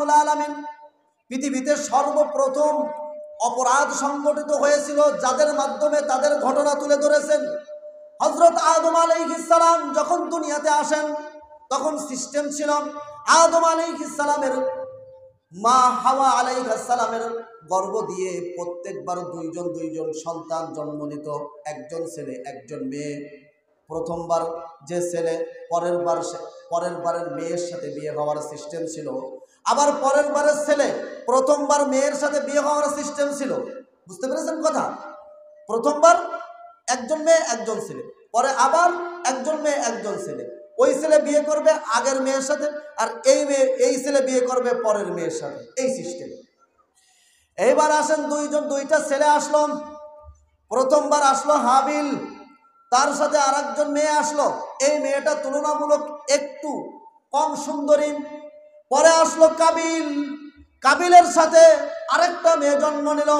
রাব্বুল আলামিন পৃথিবীতে সর্বপ্রথম অপরাধ সংগঠিত হয়েছিল যাদের মাধ্যমে তাদের ঘটনা তুলে ধরেছেন। হযরত আদম আলাইহিস সালাম যখন দুনিয়াতে আসেন তখন সিস্টেম ছিল আদম আলাইহিস সালামের মা হাওয়া আলাইহিস সালামের গর্ভ দিয়ে প্রত্যেকবার দুইজন সন্তান জন্ম নিত, একজন ছেলে একজন মেয়ে। প্রথমবার যে ছেলে পরের বারের মেয়ের সাথে বিয়ে হওয়ার সিস্টেম ছিল, আবার পরের বারের ছেলে প্রথমবার মেয়ের সাথে বিয়ে হওয়ার সিস্টেম ছিল। বুঝতে পেরেছেন কথা? প্রথমবার একজন মেয়ে একজন ছেলে, পরে আবার একজন মেয়ে একজন ছেলে। ওই ছেলে বিয়ে করবে আগের মেয়ের সাথে, আর এই ছেলে বিয়ে করবে পরের মেয়ের সাথে, এই সিস্টেম। এইবার আসেন দুইটা ছেলে আসলো। প্রথমবার আসলো হাবিল, তার সাথে আরেকজন মেয়ে আসলো। এই মেয়েটা তুলনামূলক একটু কম সুন্দরী। পরে আসলো কাবিল, কাবিলের সাথে আরেকটা মেয়ে জন্ম নিল।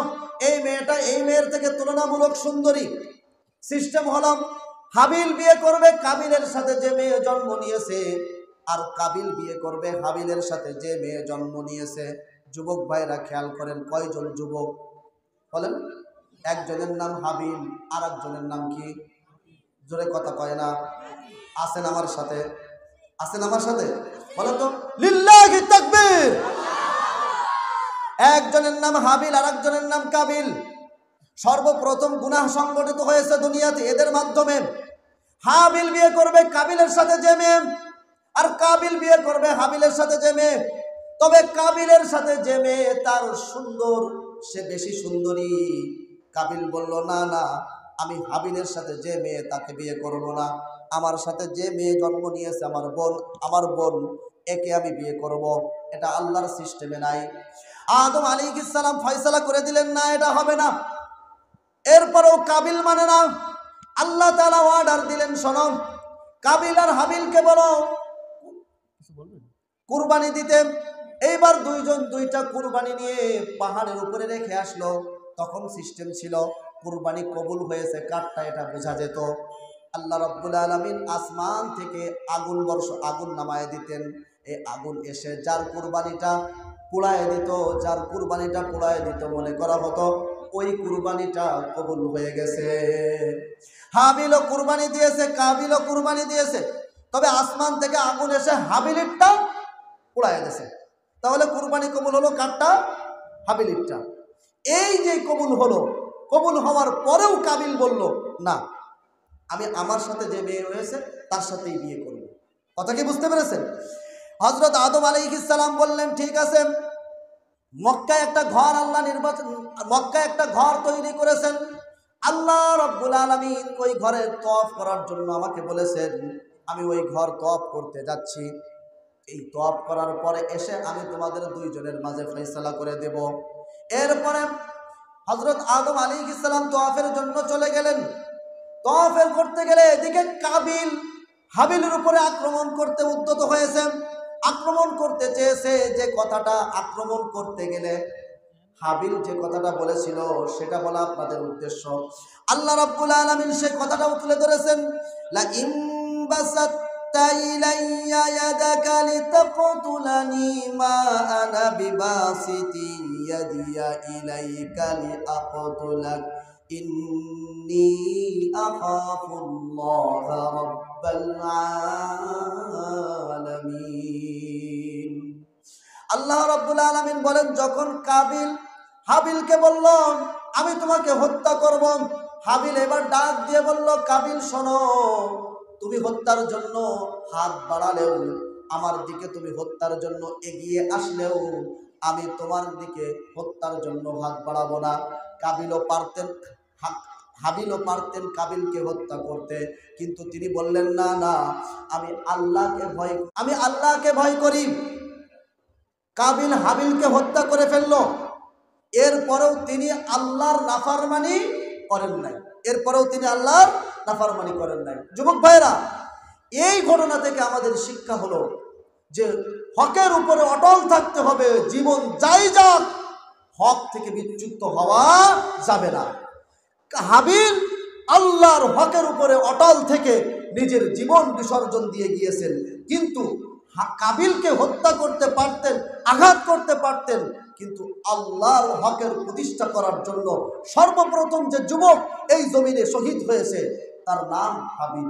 এই মেয়েটা এই মেয়ের থেকে তুলনামূলক সুন্দরী। সিস্টেম হলো হাবিল বিয়ে করবে কাবিলের সাথে যে মেয়ে জন্ম নিয়েছে, আর কাবিল বিয়ে করবে হাবিলের সাথে যে মেয়ে জন্ম নিয়েছে। যুবক ভাইরা খেয়াল করেন, কয়জন যুবক বলেন? একজনের নাম হাবিল, আর একজনের নাম কি? জোরে কথা কয় না। আছেন আমার সাথে? আছেন আমার সাথে? বলেন তো লিল্লাহি তাকবীর। একজনের নাম হাবিল আর একজনের নাম কাবিল। সর্বপ্রথম গুনাহ সংগঠিত হয়েছে দুনিয়াতে এদের মাধ্যমে। হাবিল বিয়ে করবে কাবিলের সাথে যে মেয়ে, আর কাবিল বিয়ে করবে হাবিলের সাথে যে মেয়ে। তবে কাবিলের সাথে যে মেয়ে তার সুন্দর, সে বেশি সুন্দরী। কাবিল বলল, না না, আমি হাবিলের সাথে যে মেয়ে তাকে বিয়ে করব না। আমার সাথে যে মেয়ে জন্ম নিয়েছে আমার বোন, একে আমি বিয়ে করব। এটা আল্লাহর সিস্টেমে নাই। আদম আলাইহিস সালাম ফয়সালা করে দিলেন, না এটা হবে না। এরপরেও কাবিল মানে না। আল্লাহ তাআলা অর্ডার দিলেন, শোনো, কাবিল আর হাবিলকে বলো কুরবানি দিতে। এইবার দুইটা কুরবানি নিয়ে পাহাড়ের উপরে রেখে আসলো। তখন সিস্টেম ছিল কুরবানি কবুল হয়েছে কারটা এটা বোঝা যেত। আল্লাহ রাব্বুল আলামিন আসমান থেকে আগুন নামায় দিতেন। এই আগুন এসে যার কুরবানিটা পোড়ায় দিত মনে করা হতো ওই কুরবানিটা কবুল হয়ে গেছে। হাবিলও কুরবানি দিয়েছে, কাবিলও কুরবানি দিয়েছে, তবে আসমান থেকে আগুন এসে হাবিলেরটা পোড়ায় গেছে। তাহলে কুরবানি কবুল হলো কারটা? হাবিলেরটা। এই যে কবুল হলো, কবুল হওয়ার পরেও কাবিল বলল, না, আমি আমার সাথে যে মেয়ে হয়েছে তার সাথেই বিয়ে করব। কথা কি বুঝতে পেরেছেন? হযরত আদম আলাইহিস সালাম বললেন, ঠিক আছে। মক্কায় একটা ঘর তৈরি করেছেন। আল্লাহ রাব্বুল আলামিন ওই ঘরে তওয়াফ করার জন্য আমাকে বলেছেন। আমি ওই ঘর তওয়াফ করতে যাচ্ছি। এই তওয়াফ করার পরে এসে আমি তোমাদের দুইজনের মাঝে ফয়সালা করে দেব। এরপরে হযরত আদম আলাইহিস সালাম তওয়াফের জন্য চলে গেলেন। তওয়াফের করতে গেলে এদিকে কাবিল হাবিলের উপরে আক্রমণ করতে উদ্যত হয়েছে। আক্রমণ করতে চেয়েছে, যে কথাটা আক্রমণ করতে গেলে হাবিল যে কথাটা বলেছিল সেটা বলা আপনাদের উদ্দেশ্য। আল্লাহ রাব্বুল আলামিন সে কথাটাও তুলে ধরেছেন, লা ইন বাসাত্তা ইলাইয়া ইয়াদাকা লিতাকতুলানি মা আনা বিবাসিতি ইয়াদিয়া ইলাইকা লিআকতুলাক ইন্নী আখাফুল্লাহ রাব্বাল আলামিন। আল্লাহ রাব্বুল আলামিন বলেন, যখন কাবিল হাবিলকে বলল আমি তোমাকে হত্যা করব, হাবিল এবার ডাক দিয়ে বলল, কাবিল শোনো, তুমি হত্যার জন্য হাত বাড়ালেও, আমার দিকে তুমি হত্যার জন্য এগিয়ে আসলেও আমি তোমার দিকে হত্যার জন্য হাত বাড়াবো না। হাবিলও পারতেন কাবিলকে হত্যা করতে, কিন্তু তিনি বললেন, না না, আমি আল্লাহকে ভয় করি। কাবিল হাবিলকে হত্যা করে ফেলল। এরপরেও তিনি আল্লাহর নাফরমানি করেন নাই। যুবক ভাইরা, এই ঘটনা থেকে আমাদের শিক্ষা হলো যে হকের উপরে অটল থাকতে হবে। জীবন যাই যাক, হক থেকে বিচ্যুত হওয়া যাবে না। হাবিল আল্লাহর হকের উপরে অটল থেকে নিজের জীবন বিসর্জন দিয়ে গিয়েছেন, কিন্তু কাবিলকে হত্যা করতে পারতেন, আঘাত করতে পারতেন, কিন্তু আল্লাহর হকের প্রতিষ্ঠা করার জন্য সর্বপ্রথম যে যুবক এই জমিনে শহীদ হয়েছে তার নাম হাবিল।